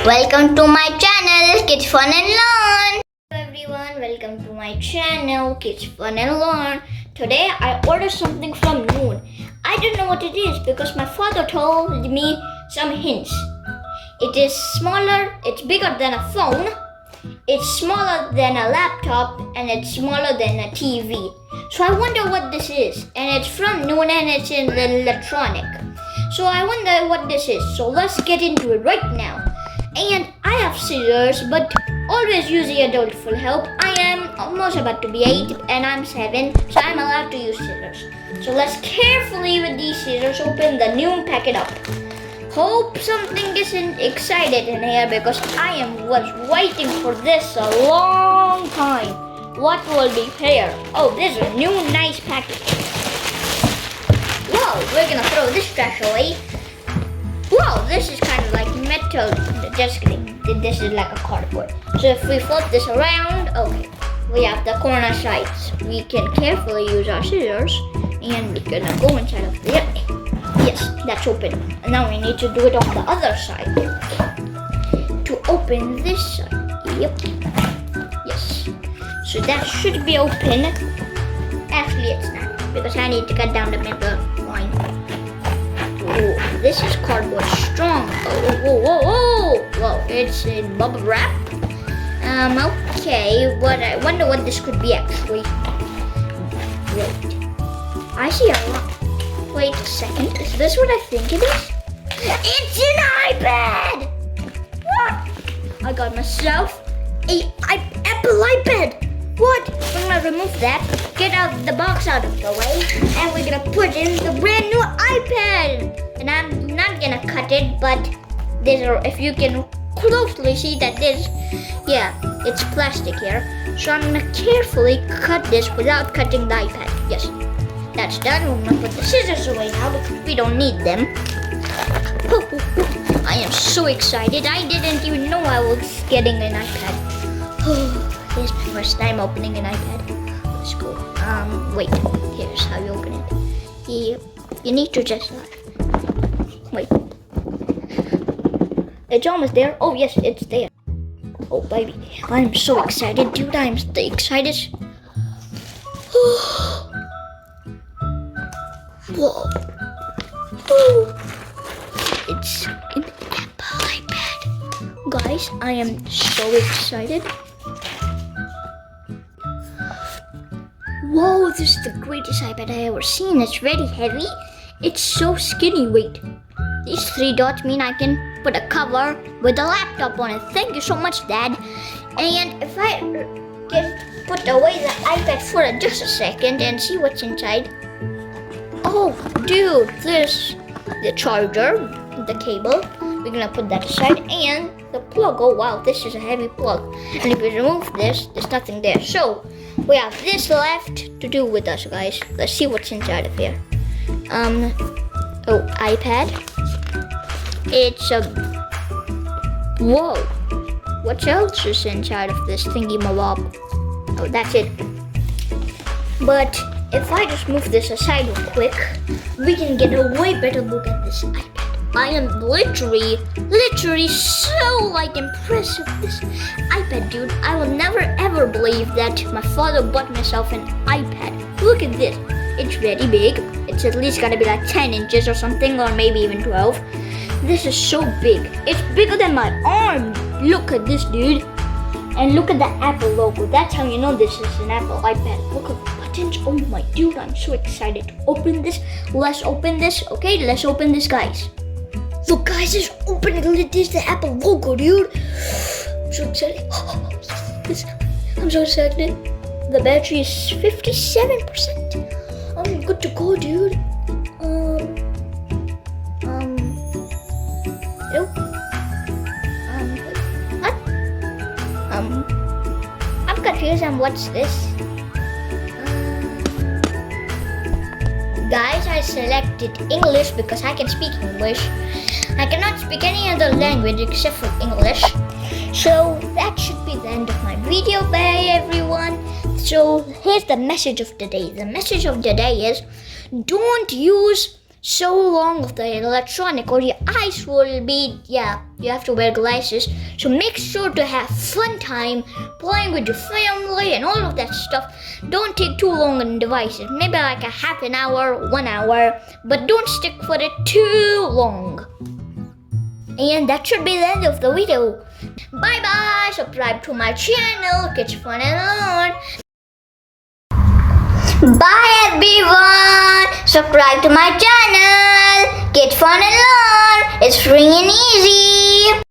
Welcome to my channel, Kids Fun and Learn. Hello everyone, welcome to my channel, Kids Fun and Learn. Today I ordered something from Noon. I don't know what it is because my father told me some hints. It is smaller, it's bigger than a phone, it's smaller than a laptop, and it's smaller than a TV. So I wonder what this is. And it's from Noon and it's in the electronic. So I wonder what this is. So let's get into it right now. And I have scissors, but always use the adult for help. I am almost about to be 8 and I'm 7, so I'm allowed to use scissors. So let's carefully with these scissors open the Noon packet up. Hope something isn't excited in here because I was waiting for this a long time. What will be here? Oh, this is a new nice package. Whoa, we're gonna throw this trash away. Whoa, this is kind of like metal. Just kidding. This is like a cardboard. So if we flip this around, okay, we have the corner sides. We can carefully use our scissors and we're gonna go inside of there. Yes, that's open. And now we need to do it on the other side. To open this side. Yep. Yes. So that should be open. Actually, it's not because I need to cut down the middle line. Oh, this is cardboard strong. Whoa, it's in bubble wrap. Okay, I wonder what this could be actually. Wait, I see a lot. Wait a second, is this what I think it is? It's an iPad! What? I got myself an Apple iPad. What? We're gonna remove that, get the box out of the way, and we're gonna put in the brand new iPad. And I'm not gonna cut it, but if you can closely see that it's plastic here. So I'm gonna carefully cut this without cutting the iPad. Yes, that's done. We're gonna put the scissors away now because we don't need them. I am so excited. I didn't even know I was getting an iPad. This is my first time opening an iPad. Let's go. Wait. Here's how you open it. You need to just wait. It's almost there. Oh yes, it's there. Oh baby, I'm so excited, dude. I'm the excited. Whoa. It's an Apple iPad. Guys, I am so excited. Whoa, this is the greatest iPad I ever seen. It's very heavy. It's so skinny. Wait, these 3 dots mean I can put a cover with a laptop on it. Thank you so much, Dad. And if I just put away the iPad for just a second and see what's inside. Oh, dude, there's the charger, the cable. We're gonna put that aside, and the plug. Oh wow, this is a heavy plug. And if we remove this, there's nothing there. So we have this left to do with us, guys. Let's see what's inside of here. Oh, iPad. It's a whoa. What else is inside of this thingy mabob? Oh, that's it. But if I just move this aside real quick, we can get a way better look at this iPad. I am literally so impressed with this iPad, dude. I will never ever believe that my father bought myself an iPad. Look at this. It's very big. It's at least gotta be like 10 inches or something, or maybe even 12. This is so big. It's bigger than my arm. Look at this, dude. And look at the Apple logo. That's how you know this is an Apple iPad. Look at the buttons. Oh my dude, I'm so excited to open this. Let's open this. Okay, let's open this, guys. Look, guys, it's open. It is the Apple logo, dude. I'm so excited. I'm so excited. The battery is 57%. I'm good to go, dude. Nope. What? I'm confused on what's this. Guys, I selected English because I can speak English. I cannot speak any other language except for English. So that should be the end of my video. Bye everyone. So here's the message of the day. The message of the day is don't use so long of the electronic or your eyes will be, you have to wear glasses. So make sure to have fun time playing with your family and all of that stuff. Don't take too long on devices, maybe like a half an hour, 1 hour, but don't stick for it too long. And that should be the end of the video. Bye bye, subscribe to my channel, Kids Fun and Learn. Bye everyone, subscribe to my channel, Kids Fun and Learn. It's free and easy.